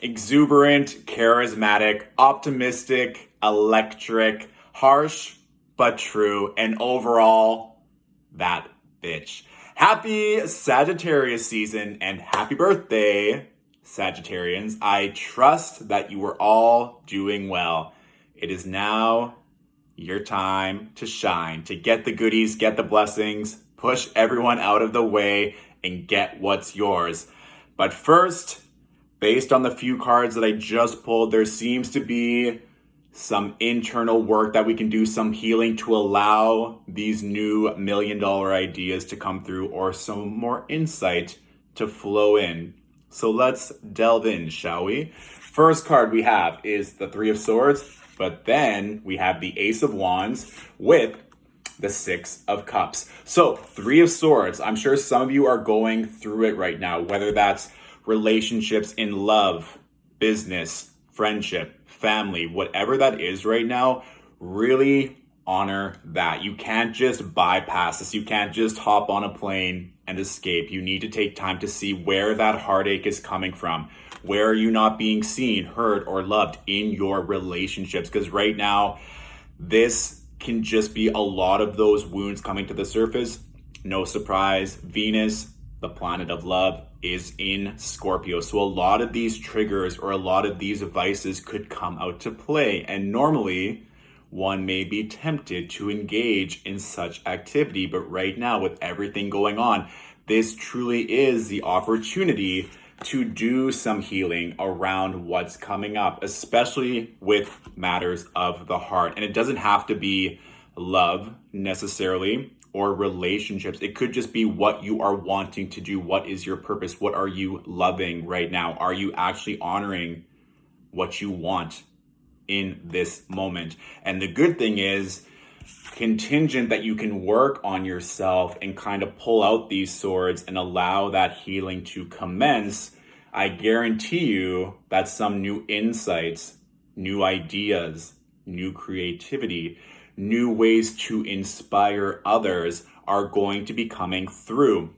exuberant, charismatic, optimistic, electric, harsh but true, and overall, that bitch. Happy Sagittarius season and happy birthday, Sagittarians. I trust that you are all doing well. It is now your time to shine, to get the goodies, get the blessings, push everyone out of the way, and get what's yours. But first, based on the few cards that I just pulled, there seems to be some internal work that we can do, some healing to allow these new $1 million ideas to come through, or some more insight to flow in. So let's delve in, shall we? First card we have is the Three of Swords, but then we have the Ace of Wands with the Six of Cups. So Three of Swords, I'm sure some of you are going through it right now, whether that's relationships in love, business, friendship, family, whatever that is right now, really honor that. You can't just bypass this. You can't just hop on a plane and escape. You need to take time to see where that heartache is coming from. Where are you not being seen, heard, or loved in your relationships? Because right now, this can just be a lot of those wounds coming to the surface. No surprise, Venus, the planet of love, is in Scorpio. So a lot of these triggers or a lot of these vices could come out to play. And normally one may be tempted to engage in such activity. But right now, with everything going on, this truly is the opportunity to do some healing around what's coming up, especially with matters of the heart. And it doesn't have to be love necessarily, or relationships. It could just be what you are wanting to do. What is your purpose? What are you loving right now? Are you actually honoring what you want in this moment? And the good thing is, contingent that you can work on yourself and kind of pull out these swords and allow that healing to commence, I guarantee you that some new insights, new ideas, new creativity, new ways to inspire others are going to be coming through.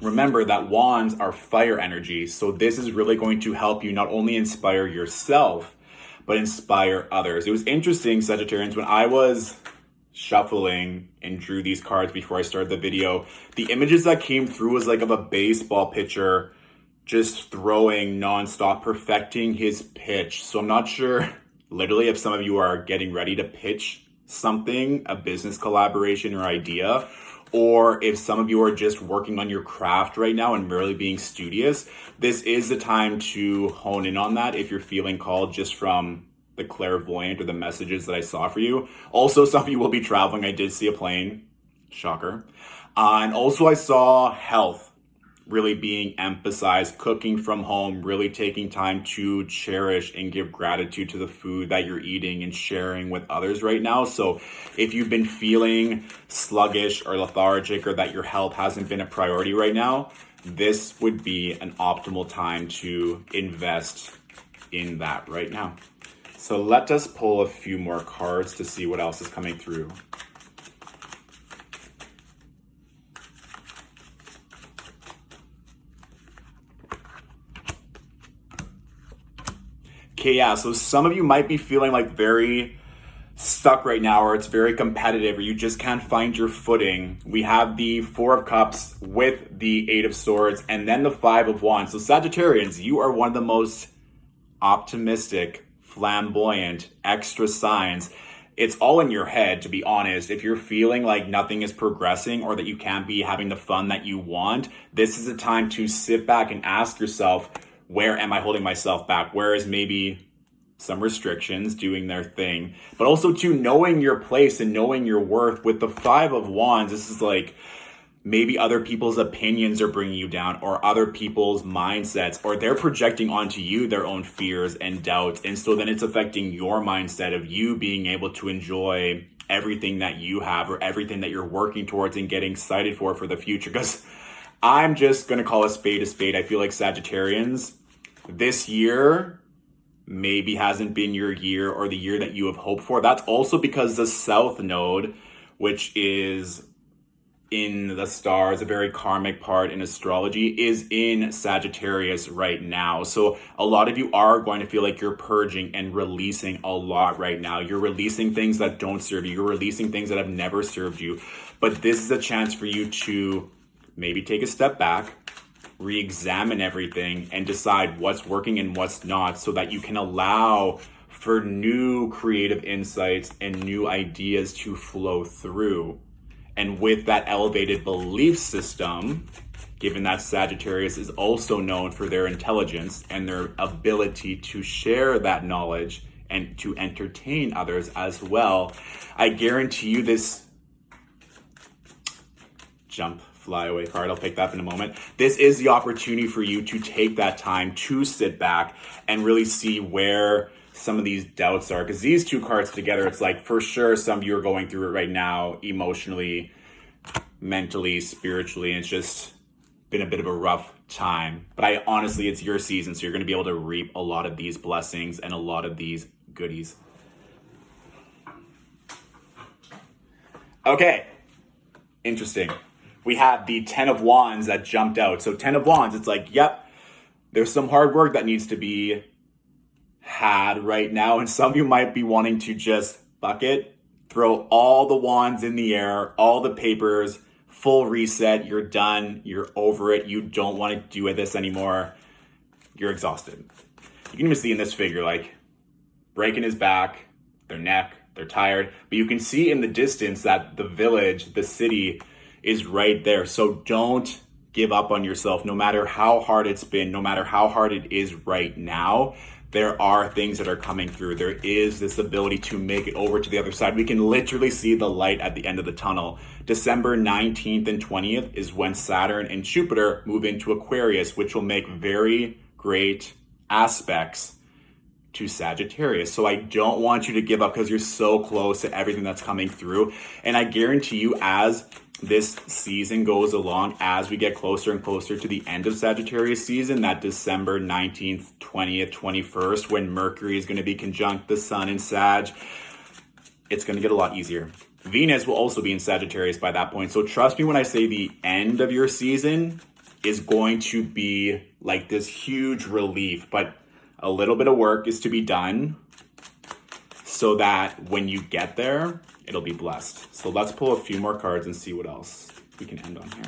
Remember that wands are fire energy, so this is really going to help you not only inspire yourself, but inspire others. It was interesting, Sagittarians, when I was shuffling and drew these cards before I started the video, the images that came through was like of a baseball pitcher just throwing nonstop, perfecting his pitch. So I'm not sure, literally, if some of you are getting ready to pitch something, a business collaboration or idea, or if some of you are just working on your craft right now and really being studious. This is the time to hone in on that if you're feeling called, just from the clairvoyant or the messages that I saw for you. Also, some of you will be traveling. I did see a plane, shocker. And also I saw health really being emphasized, cooking from home, really taking time to cherish and give gratitude to the food that you're eating and sharing with others right now. So if you've been feeling sluggish or lethargic, or that your health hasn't been a priority right now, this would be an optimal time to invest in that right now. So let us pull a few more cards to see what else is coming through. Okay, yeah, so some of you might be feeling like very stuck right now, or it's very competitive, or you just can't find your footing. We have the Four of Cups with the Eight of Swords, and then the Five of Wands. So Sagittarians, you are one of the most optimistic, flamboyant, extra signs. It's all in your head, to be honest. If you're feeling like nothing is progressing, or that you can't be having the fun that you want, this is a time to sit back and ask yourself, where am I holding myself back? Where is maybe some restrictions doing their thing? But also to knowing your place and knowing your worth. With the Five of Wands, this is like maybe other people's opinions are bringing you down, or other people's mindsets, or they're projecting onto you their own fears and doubts. And so then it's affecting your mindset of you being able to enjoy everything that you have, or everything that you're working towards and getting excited for the future. Because I'm just going to call a spade a spade. I feel like Sagittarians, this year maybe hasn't been your year, or the year that you have hoped for. That's also because the South Node, which is in the stars, a very karmic part in astrology, is in Sagittarius right now. So a lot of you are going to feel like you're purging and releasing a lot right now. You're releasing things that don't serve you. You're releasing things that have never served you. But this is a chance for you to maybe take a step back, re-examine everything, and decide what's working and what's not, so that you can allow for new creative insights and new ideas to flow through. And with that elevated belief system, given that Sagittarius is also known for their intelligence and their ability to share that knowledge and to entertain others as well, I guarantee you this fly away card, I'll pick that up in a moment. This is the opportunity for you to take that time to sit back and really see where some of these doubts are, because these two cards together, it's like for sure some of you are going through it right now, emotionally, mentally, spiritually, and it's just been a bit of a rough time. But honestly, it's your season, so you're going to be able to reap a lot of these blessings and a lot of these goodies. Okay, interesting. We have the 10 of Wands that jumped out. So 10 of Wands, it's like, yep, there's some hard work that needs to be had right now, and some of you might be wanting to just bucket, throw all the wands in the air, all the papers, full reset, you're done, you're over it, you don't want to do this anymore, you're exhausted. You can even see in this figure, like, breaking his back, their neck, they're tired, but you can see in the distance that the village, the city, is right there. So don't give up on yourself, no matter how hard it's been, no matter how hard it is right now. There are things that are coming through. There is this ability to make it over to the other side. We can literally see the light at the end of the tunnel. December 19th and 20th is when Saturn and Jupiter move into Aquarius, which will make very great aspects to Sagittarius. So I don't want you to give up because you're so close to everything that's coming through. And I guarantee you, as this season goes along, as we get closer and closer to the end of Sagittarius season, that December 19th, 20th, 21st, when Mercury is going to be conjunct the Sun in Sag, it's going to get a lot easier. Venus will also be in Sagittarius by that point. So trust me when I say the end of your season is going to be like this huge relief, but a little bit of work is to be done so that when you get there, it'll be blessed. So let's pull a few more cards and see what else we can end on here.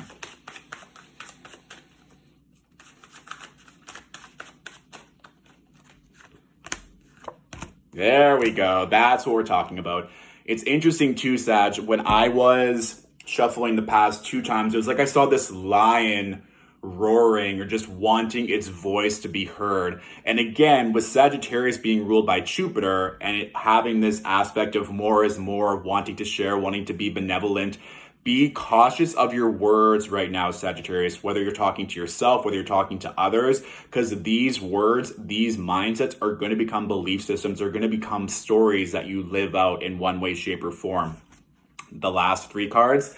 There we go. That's what we're talking about. It's interesting too, Sag, when I was shuffling the past two times, it was like I saw this lion roaring or just wanting its voice to be heard. And again, with Sagittarius being ruled by Jupiter and it having this aspect of more is more, wanting to share, wanting to be benevolent, be cautious of your words right now, Sagittarius, whether you're talking to yourself, whether you're talking to others, because these words, these mindsets are going to become belief systems, are going to become stories that you live out in one way, shape, or form. The last three cards,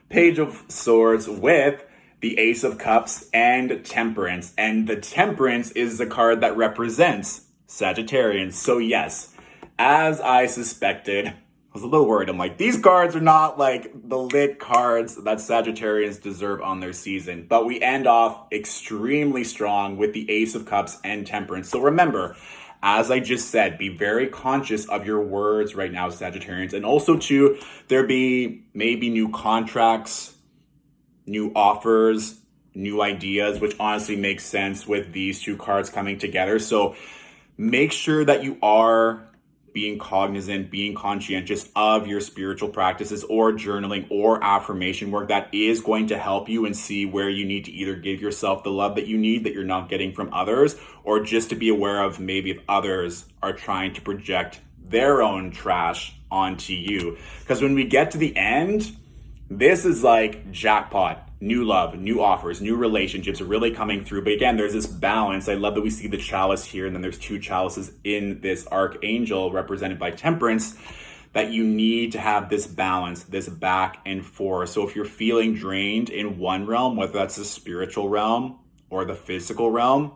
Page of Swords with the Ace of Cups and Temperance. And the Temperance is the card that represents Sagittarians. So yes, as I suspected, I was a little worried. I'm like, these cards are not like the lit cards that Sagittarians deserve on their season. But we end off extremely strong with the Ace of Cups and Temperance. So remember, as I just said, be very conscious of your words right now, Sagittarians. And also too, there be maybe new contracts, new offers, new ideas, which honestly makes sense with these two cards coming together. So make sure that you are being cognizant, being conscientious of your spiritual practices or journaling or affirmation work that is going to help you and see where you need to either give yourself the love that you need that you're not getting from others, or just to be aware of maybe if others are trying to project their own trash onto you. Because when we get to the end, this is like jackpot. New love, new offers, new relationships are really coming through. But again, there's this balance. I love that we see the chalice here, and then there's two chalices in this archangel represented by Temperance, that you need to have this balance, this back and forth. So if you're feeling drained in one realm, whether that's the spiritual realm or the physical realm,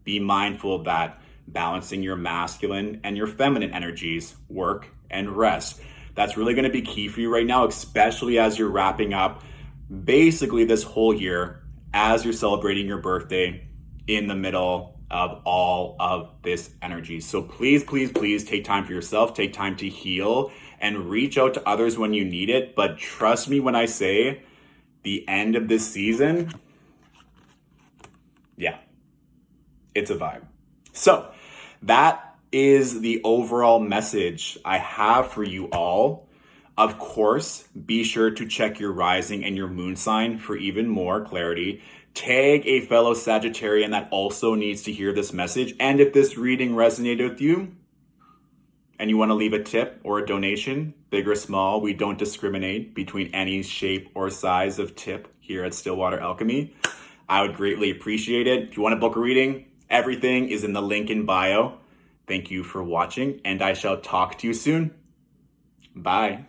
be mindful of that. Balancing your masculine and your feminine energies, work and rest. That's really going to be key for you right now, especially as you're wrapping up basically this whole year as you're celebrating your birthday in the middle of all of this energy. So please, please, please take time for yourself, take time to heal, and reach out to others when you need it. But trust me when I say the end of this season, yeah, it's a vibe. So that is the overall message I have for you all. Of course, be sure to check your rising and your moon sign for even more clarity. Tag a fellow Sagittarian that also needs to hear this message. And if this reading resonated with you and you want to leave a tip or a donation, big or small, we don't discriminate between any shape or size of tip here at Stillwater Alchemy. I would greatly appreciate it. If you want to book a reading, everything is in the link in bio. Thank you for watching, and I shall talk to you soon. Bye.